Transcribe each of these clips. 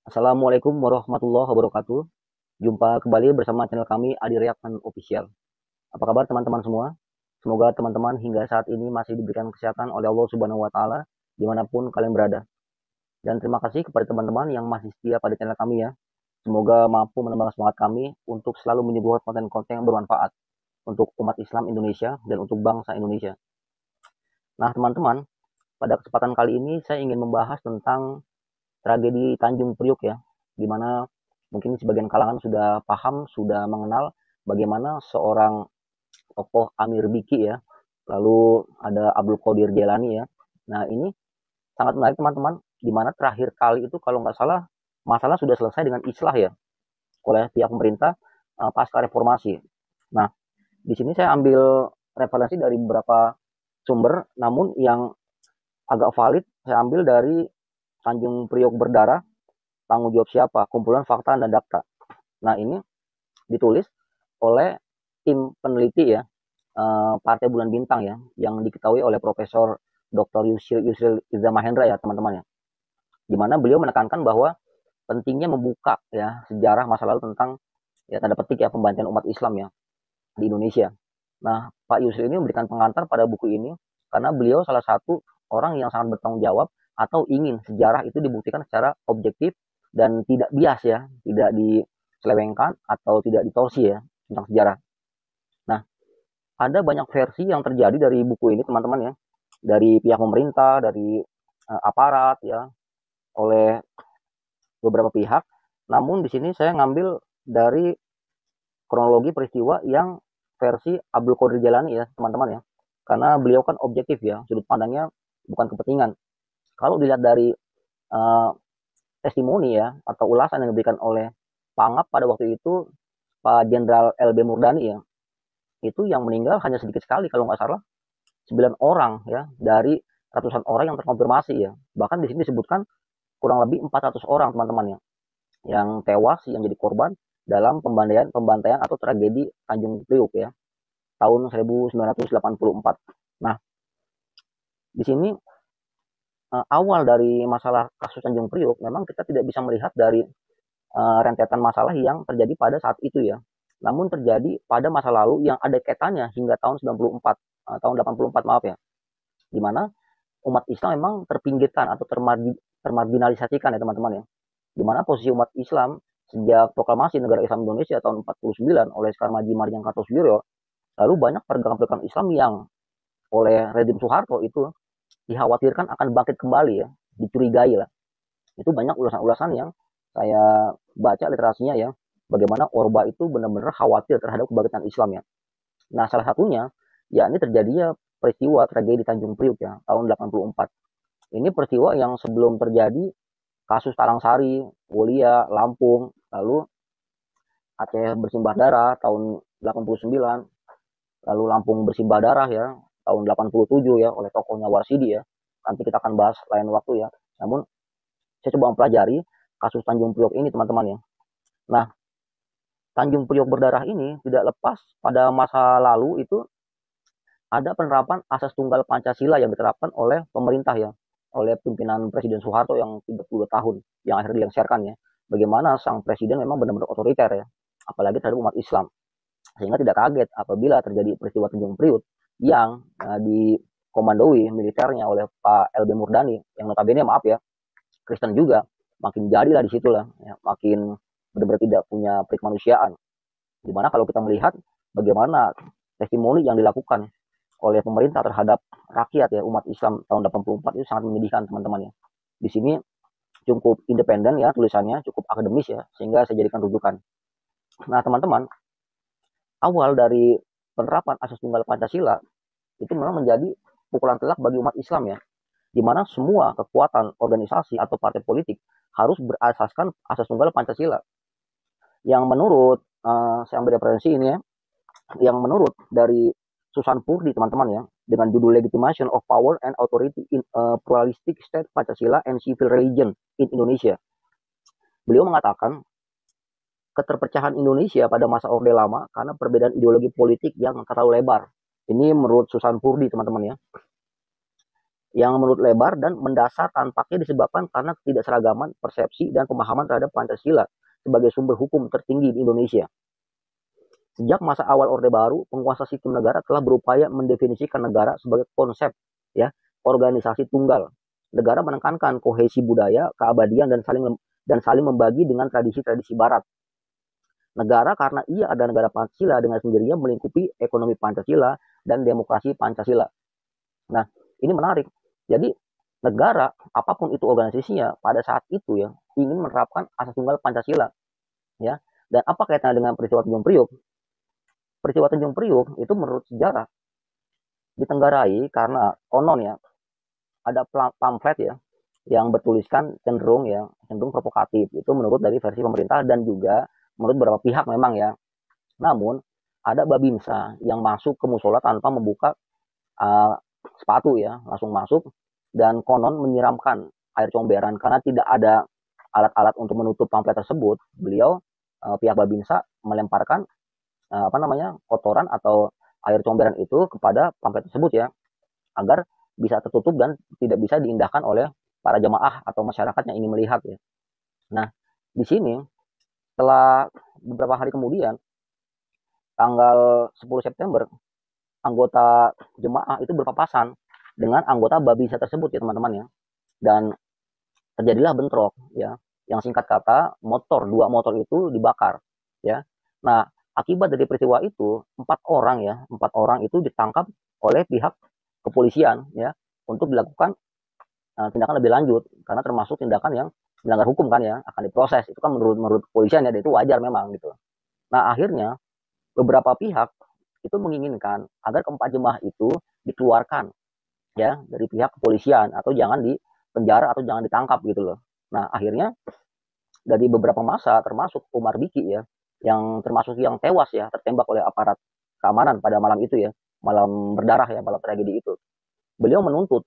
Assalamualaikum warahmatullahi wabarakatuh. Jumpa kembali bersama channel kami Adi Reaction Official. Apa kabar teman-teman semua? Semoga teman-teman hingga saat ini masih diberikan kesehatan oleh Allah Subhanahu wa Ta'ala dimanapun kalian berada. Dan terima kasih kepada teman-teman yang masih setia pada channel kami ya. Semoga mampu menambah semangat kami untuk selalu menyuguhkan konten-konten yang bermanfaat untuk umat Islam Indonesia dan untuk bangsa Indonesia. Nah teman-teman, pada kesempatan kali ini saya ingin membahas tentang tragedi Tanjung Priok ya, di mana mungkin sebagian kalangan sudah paham, sudah mengenal bagaimana seorang tokoh Amir Biki ya, lalu ada Abdul Qadir Jailani ya. Nah ini sangat menarik teman-teman, di mana terakhir kali itu kalau nggak salah masalah sudah selesai dengan islah ya oleh pihak pemerintah pasca reformasi. Nah di sini saya ambil referensi dari beberapa sumber, namun yang agak valid saya ambil dari Tanjung Priok Berdarah, tanggung jawab siapa? Kumpulan fakta dan data. Nah ini ditulis oleh tim peneliti ya, Partai Bulan Bintang ya, yang diketahui oleh Profesor Dr. Yusril Iza Mahendra ya teman-teman ya. Di mana beliau menekankan bahwa pentingnya membuka ya sejarah masa lalu tentang ya tanda petik ya pembantaian umat Islam ya di Indonesia. Nah, Pak Yusril ini memberikan pengantar pada buku ini karena beliau salah satu orang yang sangat bertanggung jawab atau ingin sejarah itu dibuktikan secara objektif dan tidak bias ya, tidak diselewengkan atau tidak ditorsi ya tentang sejarah. Nah, ada banyak versi yang terjadi dari buku ini teman-teman ya, dari pihak pemerintah, dari aparat ya, oleh beberapa pihak. Namun di sini saya ngambil dari kronologi peristiwa yang versi Abdul Qadir Jalani ya teman-teman ya, karena beliau kan objektif ya, sudut pandangnya bukan kepentingan. Kalau dilihat dari uh, testimoni ya atau ulasan yang diberikan oleh Pangap pada waktu itu, Pak Jenderal LB Murdani ya, itu yang meninggal hanya sedikit sekali kalau nggak salah 9 orang ya dari ratusan orang yang terkonfirmasi ya. Bahkan di sini disebutkan kurang lebih 400 orang teman-teman ya yang tewas, yang jadi korban dalam pembantaian atau tragedi Tanjung Priuk ya tahun 1984. Nah, di sini awal dari masalah kasus Tanjung Priok memang kita tidak bisa melihat dari rentetan masalah yang terjadi pada saat itu ya. Namun terjadi pada masa lalu yang ada kaitannya hingga tahun 94, tahun 84 maaf ya. Di mana umat Islam memang terpinggirkan atau termarginalisasikan ya teman-teman ya. Di mana posisi umat Islam sejak proklamasi negara Islam Indonesia tahun 49 oleh Sekar Maji Marjang Kartosuwiryo, lalu banyak pergerakan-pergerakan Islam yang oleh rezim Soeharto itu dikhawatirkan akan bangkit kembali ya, dicurigai lah. Itu banyak ulasan-ulasan yang saya baca literasinya ya, bagaimana Orba itu benar-benar khawatir terhadap kebangkitan Islam ya. Nah, salah satunya ya ini terjadinya peristiwa tragedi Tanjung Priuk ya, tahun 84. Ini peristiwa yang sebelum terjadi kasus Tarangsari, Wolia, Lampung, lalu Aceh bersimbah darah tahun 89, lalu Lampung bersimbah darah ya tahun 87 ya oleh tokohnya Warsidi ya. Nanti kita akan bahas lain waktu ya. Namun saya coba mempelajari kasus Tanjung Priok ini teman-teman ya. Nah, Tanjung Priok berdarah ini tidak lepas pada masa lalu itu ada penerapan asas tunggal Pancasila yang diterapkan oleh pemerintah ya, oleh pimpinan Presiden Soeharto yang 32 tahun yang akhirnya dilengsarkan ya. Bagaimana sang presiden memang benar-benar otoriter ya, apalagi terhadap umat Islam. Sehingga tidak kaget apabila terjadi peristiwa Tanjung Priok yang dikomandoi militernya oleh Pak LB Murdani yang notabene maaf ya Kristen juga, makin jadilah di situlah ya, makin benar-benar tidak punya perikemanusiaan. Dimana kalau kita melihat bagaimana testimoni yang dilakukan oleh pemerintah terhadap rakyat ya umat Islam tahun 84 itu sangat menyedihkan teman-teman ya. Di sini cukup independen ya tulisannya, cukup akademis ya, sehingga saya jadikan rujukan. Nah teman-teman, awal dari penerapan asas tunggal Pancasila itu memang menjadi pukulan telak bagi umat Islam ya, di mana semua kekuatan organisasi atau partai politik harus berasaskan asas tunggal Pancasila. Yang menurut saya ambil referensi ini ya, yang menurut dari Susan Purdi teman-teman ya, dengan judul Legitimation of Power and Authority in a Pluralistic State Pancasila and Civil Religion in Indonesia. Beliau mengatakan keterpecahan Indonesia pada masa Orde Lama karena perbedaan ideologi politik yang terlalu lebar. Ini menurut Susan Purdi teman-teman ya. yang menurut lebar dan mendasar tampaknya disebabkan karena ketidakseragaman persepsi dan pemahaman terhadap Pancasila sebagai sumber hukum tertinggi di Indonesia. Sejak masa awal Orde Baru, penguasa sistem negara telah berupaya mendefinisikan negara sebagai konsep ya, organisasi tunggal. Negara menekankan kohesi budaya, keabadian dan saling membagi dengan tradisi-tradisi barat. Negara karena ia ada negara Pancasila dengan sendirinya melingkupi ekonomi Pancasila dan demokrasi Pancasila. Nah, ini menarik. Jadi negara apapun itu organisasinya pada saat itu ya ingin menerapkan asas tunggal Pancasila ya. Dan apa kaitannya dengan peristiwa Tanjung Priok? Peristiwa Tanjung Priok itu menurut sejarah ditenggarai karena konon ya ada pamflet ya yang bertuliskan cenderung provokatif, itu menurut dari versi pemerintah dan juga menurut beberapa pihak memang ya. Namun ada Babinsa yang masuk ke musola tanpa membuka uh, sepatu ya, langsung masuk dan konon menyiramkan air comberan karena tidak ada alat-alat untuk menutup pamflet tersebut. Beliau pihak Babinsa melemparkan kotoran atau air comberan itu kepada pamflet tersebut ya, agar bisa tertutup dan tidak bisa diindahkan oleh para jemaah atau masyarakat yang ingin melihat ya. Nah, di sini setelah beberapa hari kemudian, tanggal 10 September, anggota jemaah itu berpapasan dengan anggota Babinsa tersebut ya teman-teman ya. Dan terjadilah bentrok ya. Yang singkat kata, dua motor itu dibakar ya. Nah, akibat dari peristiwa itu, empat orang itu ditangkap oleh pihak kepolisian ya untuk dilakukan tindakan lebih lanjut karena termasuk tindakan yang melanggar hukum kan ya, akan diproses. Itu kan menurut kepolisian ya, itu wajar memang gitu. Nah, akhirnya beberapa pihak itu menginginkan agar keempat jemaah itu dikeluarkan ya dari pihak kepolisian atau jangan di penjara atau jangan ditangkap gitu loh. Nah, akhirnya dari beberapa masa termasuk Umar Biki ya, yang termasuk yang tewas ya, tertembak oleh aparat keamanan pada malam itu ya, malam berdarah ya, malam tragedi itu. Beliau menuntut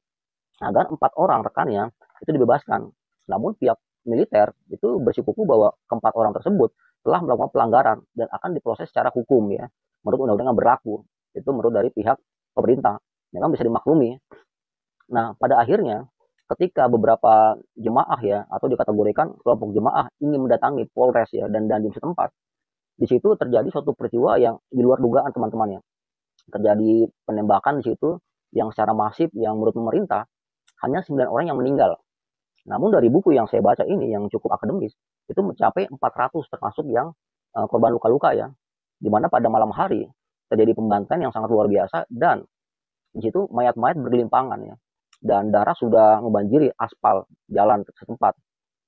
agar empat orang rekannya itu dibebaskan. Namun pihak militer itu bersikukuh bahwa keempat orang tersebut telah melakukan pelanggaran dan akan diproses secara hukum ya, menurut undang-undang yang berlaku. Itu menurut dari pihak pemerintah. Memang bisa dimaklumi. Nah, pada akhirnya ketika beberapa jemaah ya atau dikategorikan kelompok jemaah ingin mendatangi Polres ya dan dandim setempat, di situ terjadi suatu peristiwa yang di luar dugaan teman-teman ya. Terjadi penembakan di situ yang secara masif yang menurut pemerintah hanya 9 orang yang meninggal. Namun dari buku yang saya baca ini yang cukup akademis, itu mencapai 400 termasuk yang korban luka-luka ya. Di mana pada malam hari terjadi pembantaian yang sangat luar biasa dan di situ mayat-mayat bergelimpangan ya. Dan darah sudah membanjiri aspal jalan setempat.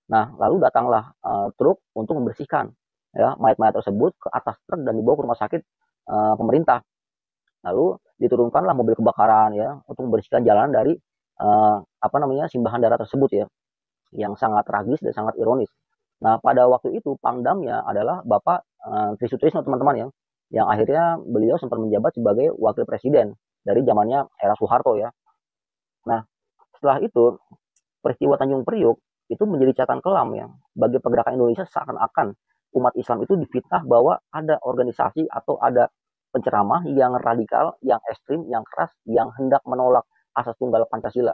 Nah, lalu datanglah truk untuk membersihkan ya mayat-mayat tersebut ke atas truk dan dibawa ke rumah sakit pemerintah. Lalu diturunkanlah mobil kebakaran ya untuk membersihkan jalan dari simbahan darah tersebut ya, yang sangat tragis dan sangat ironis. Nah, pada waktu itu pangdamnya adalah Bapak Tri Sutrisno teman-teman yang akhirnya beliau sempat menjabat sebagai wakil presiden dari zamannya era Soeharto ya. Nah, setelah itu peristiwa Tanjung Priok itu menjadi catatan kelam ya bagi pergerakan Indonesia, seakan-akan umat Islam itu difitnah bahwa ada organisasi atau ada penceramah yang radikal, yang ekstrim, yang keras, yang hendak menolak asas tunggal Pancasila.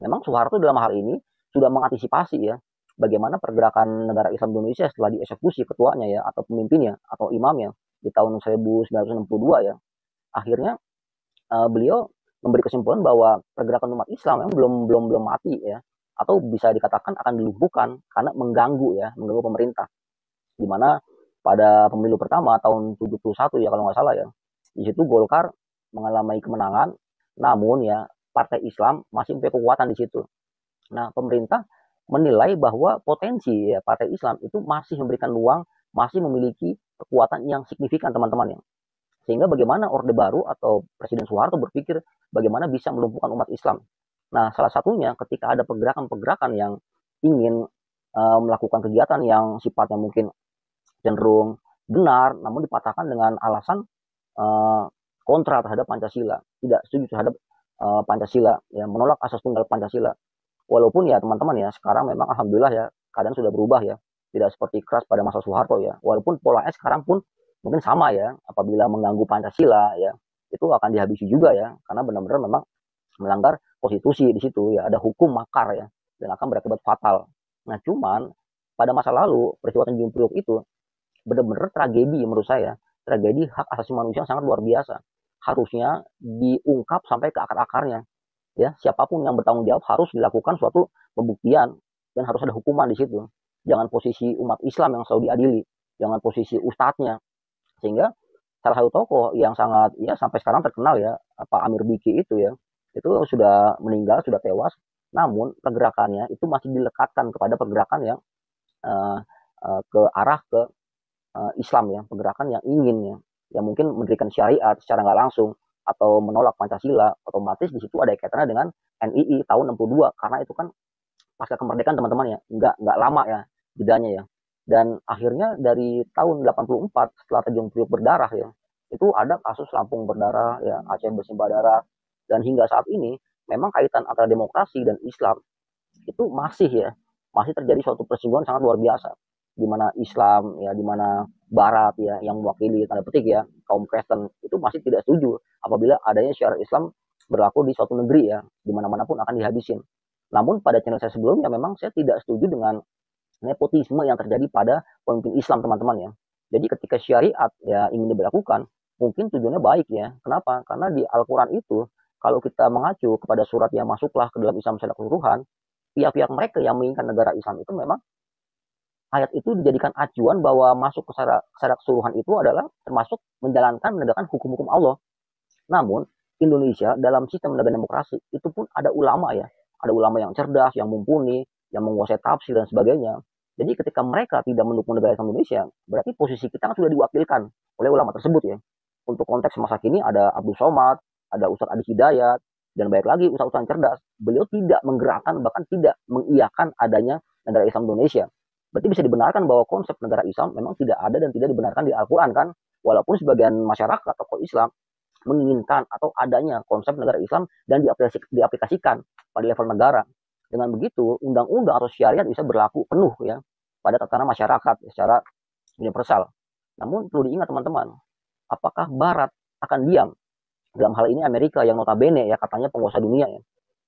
Memang Soeharto dalam hal ini sudah mengantisipasi ya bagaimana pergerakan negara Islam Indonesia setelah dieksekusi ketuanya ya atau pemimpinnya atau imamnya di tahun 1962 ya. Akhirnya beliau memberi kesimpulan bahwa pergerakan umat Islam memang belum mati ya, atau bisa dikatakan akan dilumpuhkan karena mengganggu pemerintah. Di mana pada pemilu pertama tahun 71 ya kalau nggak salah ya, di situ Golkar mengalami kemenangan, namun ya partai Islam masih mempunyai kekuatan di situ. Nah, pemerintah menilai bahwa potensi ya partai Islam itu masih memberikan ruang, masih memiliki kekuatan yang signifikan teman-teman ya. Sehingga bagaimana Orde Baru atau Presiden Soeharto berpikir bagaimana bisa melumpuhkan umat Islam. Nah, salah satunya ketika ada pergerakan-pergerakan yang ingin melakukan kegiatan yang sifatnya mungkin cenderung benar, namun dipatahkan dengan alasan kontra terhadap Pancasila, tidak setuju terhadap Pancasila, ya menolak asas tunggal Pancasila. Walaupun ya teman-teman ya, sekarang memang alhamdulillah ya keadaan sudah berubah ya, tidak seperti keras pada masa Soeharto ya. Walaupun polanya sekarang pun mungkin sama ya, apabila mengganggu Pancasila ya itu akan dihabisi juga ya, karena benar-benar memang melanggar konstitusi di situ ya, ada hukum makar ya, dan akan berakibat fatal. Nah, cuman pada masa lalu peristiwa Tanjung Priok itu benar-benar tragedi menurut saya, tragedi hak asasi manusia yang sangat luar biasa. Harusnya diungkap sampai ke akar-akarnya ya, siapapun yang bertanggung jawab harus dilakukan suatu pembuktian dan harus ada hukuman di situ. Jangan posisi umat Islam yang selalu diadili, jangan posisi ustadznya. Sehingga salah satu tokoh yang sangat ya sampai sekarang terkenal ya, Pak Amir Biki itu ya, itu sudah meninggal, sudah tewas, namun pergerakannya itu masih dilekatkan kepada pergerakan yang uh, ke arah ke Islam ya, pergerakan yang ingin ya, yang mungkin mendirikan syariat secara nggak langsung atau menolak Pancasila, otomatis di situ ada kaitannya dengan NII tahun 62, karena itu kan pasca kemerdekaan teman-teman ya, nggak lama ya jedanya ya. Dan akhirnya dari tahun 84 setelah Tanjung Priok berdarah ya, itu ada kasus Lampung berdarah ya, Aceh bersimbah darah, dan hingga saat ini memang kaitan antara demokrasi dan Islam itu masih ya, masih terjadi suatu persinggungan sangat luar biasa, di mana Islam ya, di mana Barat ya yang mewakili tanda petik ya kaum Kristen itu masih tidak setuju apabila adanya syiar Islam berlaku di suatu negeri ya, di mana-mana pun akan dihabisin. Namun pada channel saya sebelumnya memang saya tidak setuju dengan nepotisme yang terjadi pada pemimpin Islam teman-teman ya. Jadi ketika syariat ya ingin diberlakukan, mungkin tujuannya baik ya. Kenapa? Karena di Al-Quran itu kalau kita mengacu kepada surat yang masuklah ke dalam Islam secara keseluruhan, pihak-pihak mereka yang menginginkan negara Islam itu memang ayat itu dijadikan acuan bahwa masuk ke secara keseluruhan itu adalah termasuk menjalankan menegakkan hukum-hukum Allah. Namun Indonesia dalam sistem negara demokrasi itu pun ada ulama ya, ada ulama yang cerdas, yang mumpuni, yang menguasai tafsir dan sebagainya. Jadi ketika mereka tidak mendukung negara Islam Indonesia, berarti posisi kita kan sudah diwakilkan oleh ulama tersebut ya. Untuk konteks masa kini ada Abdul Somad, ada Ustadz Adi Hidayat, dan baik lagi ustadz-ustadz cerdas. Beliau tidak menggerakkan, bahkan tidak mengiyakan adanya negara Islam Indonesia. Berarti bisa dibenarkan bahwa konsep negara Islam memang tidak ada dan tidak dibenarkan di Al-Quran kan. Walaupun sebagian masyarakat tokoh Islam menginginkan atau adanya konsep negara Islam dan diaplikasikan pada level negara. Dengan begitu, undang-undang atau syariat bisa berlaku penuh ya pada tatanan masyarakat secara universal. Namun perlu diingat teman-teman, apakah Barat akan diam? Dalam hal ini Amerika yang notabene ya katanya penguasa dunia ya,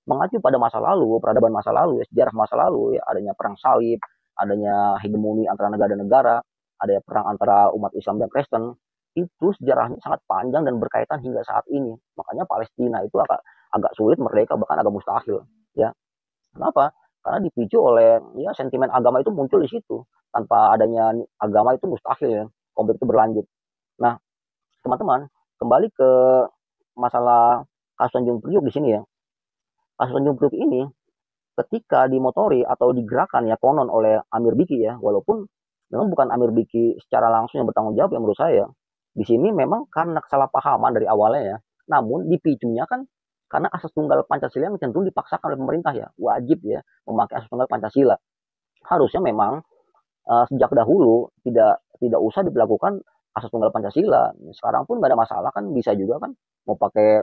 mengacu pada masa lalu, peradaban masa lalu ya, sejarah masa lalu ya, adanya perang salib, adanya hegemoni antara negara dan negara, ada perang antara umat Islam dan Kristen, itu sejarahnya sangat panjang dan berkaitan hingga saat ini. Makanya Palestina itu agak sulit merdeka, bahkan agak mustahil ya. Kenapa? Karena dipicu oleh ya sentimen agama itu muncul di situ. Tanpa adanya agama itu mustahil ya konflik itu berlanjut. Nah, teman-teman, kembali ke masalah kasus Tanjung Priok di sini ya. Kasus Tanjung Priok ini ketika dimotori atau digerakkan ya konon oleh Amir Biki ya, walaupun memang bukan Amir Biki secara langsung yang bertanggung jawab ya menurut saya. Di sini memang karena kesalahpahaman dari awalnya ya. Namun dipicunya kan karena asas tunggal Pancasila yang cenderung dipaksakan oleh pemerintah ya, wajib ya memakai asas tunggal Pancasila. Harusnya memang sejak dahulu tidak usah diberlakukan asas tunggal Pancasila. Sekarang pun nggak ada masalah kan, bisa juga kan mau pakai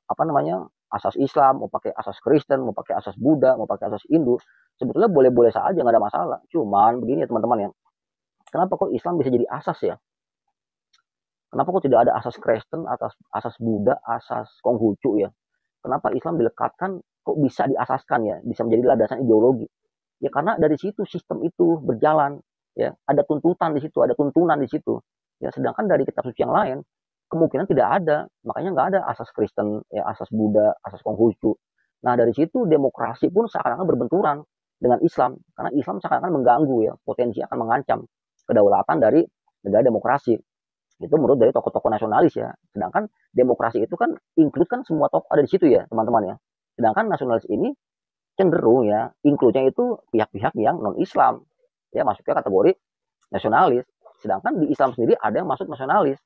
apa namanya asas Islam, mau pakai asas Kristen, mau pakai asas Buddha, mau pakai asas Hindu. Sebetulnya boleh-boleh saja, nggak ada masalah. Cuman begini ya teman-teman ya, kenapa kok Islam bisa jadi asas ya? Kenapa kok tidak ada asas Kristen, asas Buddha, asas Konghucu ya? Kenapa Islam dilekatkan kok bisa diasaskan ya, bisa menjadi landasan ideologi? Ya karena dari situ sistem itu berjalan ya, ada tuntutan di situ, ada tuntunan di situ. Ya sedangkan dari kitab suci yang lain kemungkinan tidak ada, makanya nggak ada asas Kristen, ya asas Buddha, asas Konghucu. Nah dari situ demokrasi pun seakan-akan berbenturan dengan Islam, karena Islam seakan-akan mengganggu ya, potensi akan mengancam kedaulatan dari negara demokrasi. Itu menurut dari tokoh-tokoh nasionalis ya. Sedangkan demokrasi itu kan include kan semua tokoh ada di situ ya teman-teman ya. Sedangkan nasionalis ini cenderung ya include-nya itu pihak-pihak yang non Islam ya, masuknya kategori nasionalis. Sedangkan di Islam sendiri ada yang masuk nasionalis,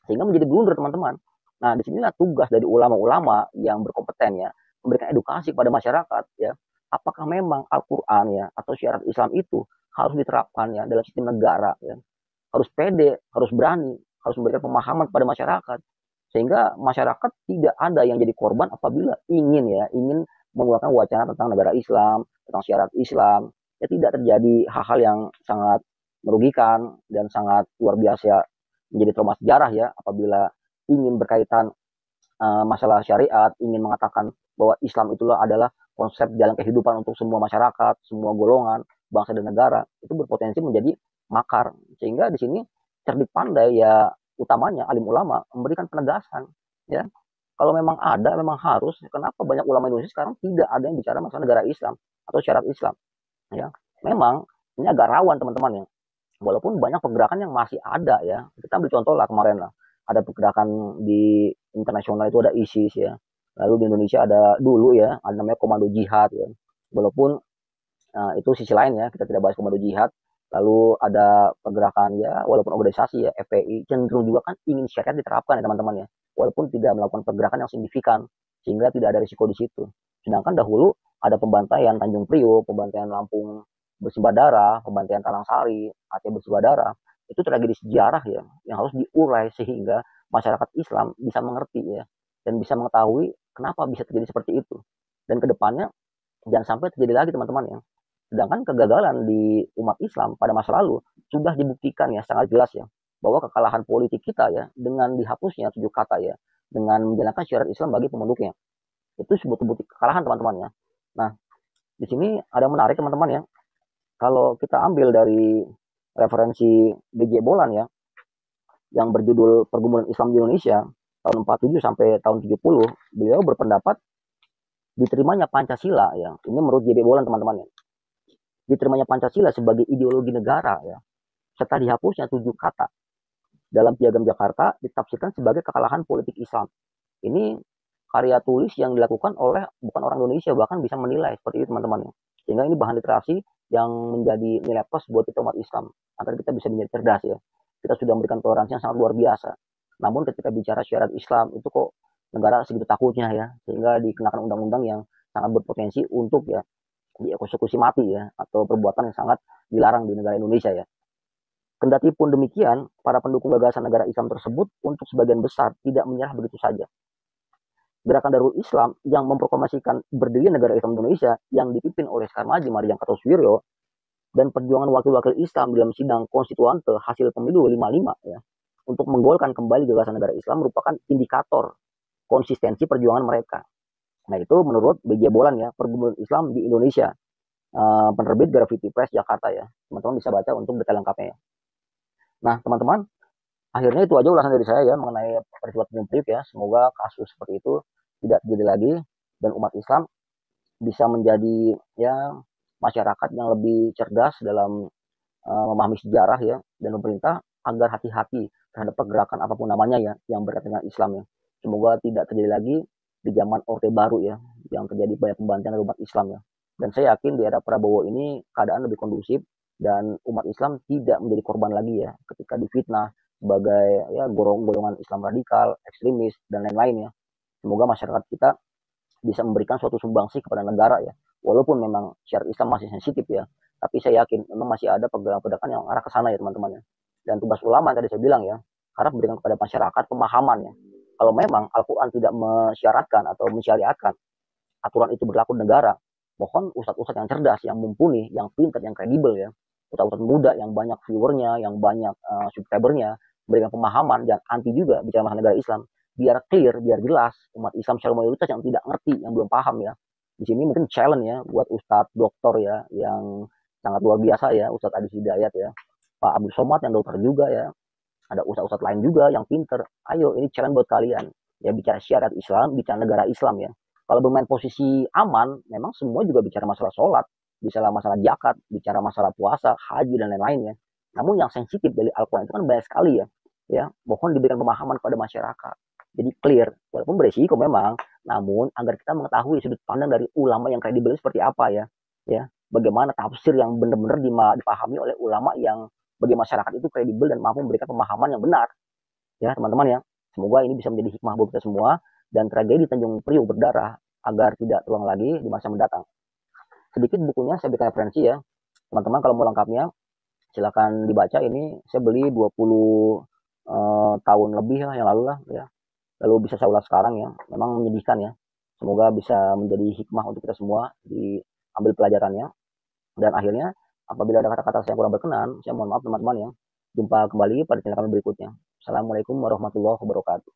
sehingga menjadi blunder teman-teman. Nah disinilah tugas dari ulama-ulama yang berkompeten ya, memberikan edukasi kepada masyarakat ya, apakah memang Al-Quran ya atau syariat Islam itu harus diterapkan ya dalam sistem negara ya, harus pede, harus berani, harus memberikan pemahaman kepada masyarakat, sehingga masyarakat tidak ada yang jadi korban apabila ingin mengeluarkan wacana tentang negara Islam, tentang syariat Islam. Ya tidak terjadi hal-hal yang sangat merugikan dan sangat luar biasa menjadi trauma sejarah ya apabila ingin berkaitan masalah syariat, ingin mengatakan bahwa Islam itulah adalah konsep jalan kehidupan untuk semua masyarakat, semua golongan, bangsa dan negara, itu berpotensi menjadi makar. Sehingga di sini cerdik pandai ya utamanya alim ulama memberikan penegasan ya. Kalau memang ada, memang harus. Kenapa banyak ulama Indonesia sekarang tidak ada yang bicara masalah negara Islam atau syariat Islam ya. Memang ini agak rawan teman-teman ya. Walaupun banyak pergerakan yang masih ada ya. Kita ambil contoh lah kemarin lah. Ada pergerakan di internasional itu ada ISIS ya. Lalu di Indonesia ada dulu ya, ada namanya Komando Jihad ya. Walaupun itu sisi lain ya, kita tidak bahas Komando Jihad. Lalu ada pergerakan ya, walaupun organisasi ya, FPI cenderung juga kan ingin syariat diterapkan ya teman-teman ya. Walaupun tidak melakukan pergerakan yang signifikan, sehingga tidak ada risiko di situ. Sedangkan dahulu ada pembantaian Tanjung Priok, pembantaian Lampung bersimbah darah, pembantaian Talang Sari, Aceh bersimbah darah, itu tragedi sejarah ya, yang harus diurai sehingga masyarakat Islam bisa mengerti ya, dan bisa mengetahui kenapa bisa terjadi seperti itu. Dan kedepannya jangan sampai terjadi lagi teman-teman ya. Sedangkan kegagalan di umat Islam pada masa lalu sudah dibuktikan ya sangat jelas ya, bahwa kekalahan politik kita ya dengan dihapusnya 7 kata ya, dengan menjalankan syariat Islam bagi pemeluknya, itu sebuah bukti kekalahan teman-teman ya. Nah, di sini ada menarik teman-teman ya. Kalau kita ambil dari referensi B.J. Bolan ya, yang berjudul Pergumulan Islam di Indonesia tahun 47 sampai tahun 70, beliau berpendapat diterimanya Pancasila ya. Ini menurut J.B. Bolan teman-teman ya. Diterimanya Pancasila sebagai ideologi negara ya, serta dihapusnya 7 kata dalam Piagam Jakarta ditafsirkan sebagai kekalahan politik Islam. Ini karya tulis yang dilakukan oleh bukan orang Indonesia, bahkan bisa menilai seperti itu teman-teman. Sehingga ini bahan literasi yang menjadi nilai plus buat kita umat Islam, agar kita bisa menjadi cerdas ya. Kita sudah memberikan toleransi yang sangat luar biasa. Namun ketika bicara syariat Islam itu kok negara segitu takutnya ya, sehingga dikenakan undang-undang yang sangat berpotensi untuk ya dieksekusi mati ya, atau perbuatan yang sangat dilarang di negara Indonesia ya. Kendati pun demikian, para pendukung gagasan negara Islam tersebut untuk sebagian besar tidak menyerah begitu saja. Gerakan Darul Islam yang memproklamasikan berdiri negara Islam Indonesia yang dipimpin oleh Skarmaji Mariam Kartosuwiryo dan perjuangan wakil-wakil Islam dalam sidang konstituante hasil pemilu 55 ya, untuk menggolkan kembali gagasan negara Islam merupakan indikator konsistensi perjuangan mereka. Nah, itu menurut B.J. Bolan ya, Pergumulan Islam di Indonesia, penerbit Graffiti Press Jakarta ya. Teman-teman bisa baca untuk detail lengkapnya ya. Nah, teman-teman, akhirnya itu aja ulasan dari saya ya mengenai peristiwa Tanjung Priok ya. Semoga kasus seperti itu tidak terjadi lagi dan umat Islam bisa menjadi ya masyarakat yang lebih cerdas dalam memahami sejarah ya, dan pemerintah agar hati-hati terhadap pergerakan apapun namanya ya yang berkaitan dengan Islam ya. Semoga tidak terjadi lagi di zaman Orde Baru ya, yang terjadi banyak pembantaian umat Islam ya. Dan saya yakin di era Prabowo ini keadaan lebih kondusif dan umat Islam tidak menjadi korban lagi ya ketika difitnah sebagai ya golongan Islam radikal, ekstremis dan lain-lain ya. Semoga masyarakat kita bisa memberikan suatu sumbangsi kepada negara ya. Walaupun memang syariat Islam masih sensitif ya, tapi saya yakin memang masih ada pergerakan-pergerakan yang arah ke sana ya teman-teman ya. Dan tugas ulama yang tadi saya bilang ya, harap berikan kepada masyarakat pemahaman ya. Kalau memang Al-Quran tidak mensyaratkan atau mensyariatkan aturan itu berlaku di negara, mohon ustadz-ustadz yang cerdas, yang mumpuni, yang pintar, yang kredibel ya, ustadz-ustadz muda yang banyak viewernya, yang banyak subscribernya, berikan pemahaman dan anti juga bicara masalah negara Islam, biar clear, biar jelas umat Islam secara mayoritas yang tidak ngerti, yang belum paham ya. Di sini mungkin challenge ya buat ustadz doktor ya, yang sangat luar biasa ya, Ustadz Adi Hidayat ya, Pak Abdul Somad yang dokter juga ya, ada ustadz-ustadz lain juga yang pinter. Ayo, ini challenge buat kalian. Ya, bicara syariat Islam, bicara negara Islam ya. Kalau bermain posisi aman, memang semua juga bicara masalah sholat, bicara masalah zakat, bicara masalah puasa, haji, dan lain-lain ya. Namun yang sensitif dari Al-Quran itu kan banyak sekali ya. Ya, mohon diberikan pemahaman kepada masyarakat. Jadi clear, walaupun beresiko memang, namun agar kita mengetahui sudut pandang dari ulama yang kredibel seperti apa ya. Ya, bagaimana tafsir yang benar-benar dipahami oleh ulama yang bagi masyarakat itu kredibel dan mampu memberikan pemahaman yang benar ya teman-teman ya. Semoga ini bisa menjadi hikmah buat kita semua dan tragedi Tanjung Priok berdarah agar tidak terulang lagi di masa mendatang. Sedikit bukunya saya berikan referensi ya teman-teman, kalau mau lengkapnya silakan dibaca. Ini saya beli 20 tahun lebih lah yang lalu lah ya, lalu bisa saya ulas sekarang ya. Memang menyedihkan ya, semoga bisa menjadi hikmah untuk kita semua, diambil pelajarannya. Dan akhirnya apabila ada kata-kata saya kurang berkenan, saya mohon maaf teman-teman ya. Jumpa kembali pada channel kami berikutnya. Assalamualaikum warahmatullahi wabarakatuh.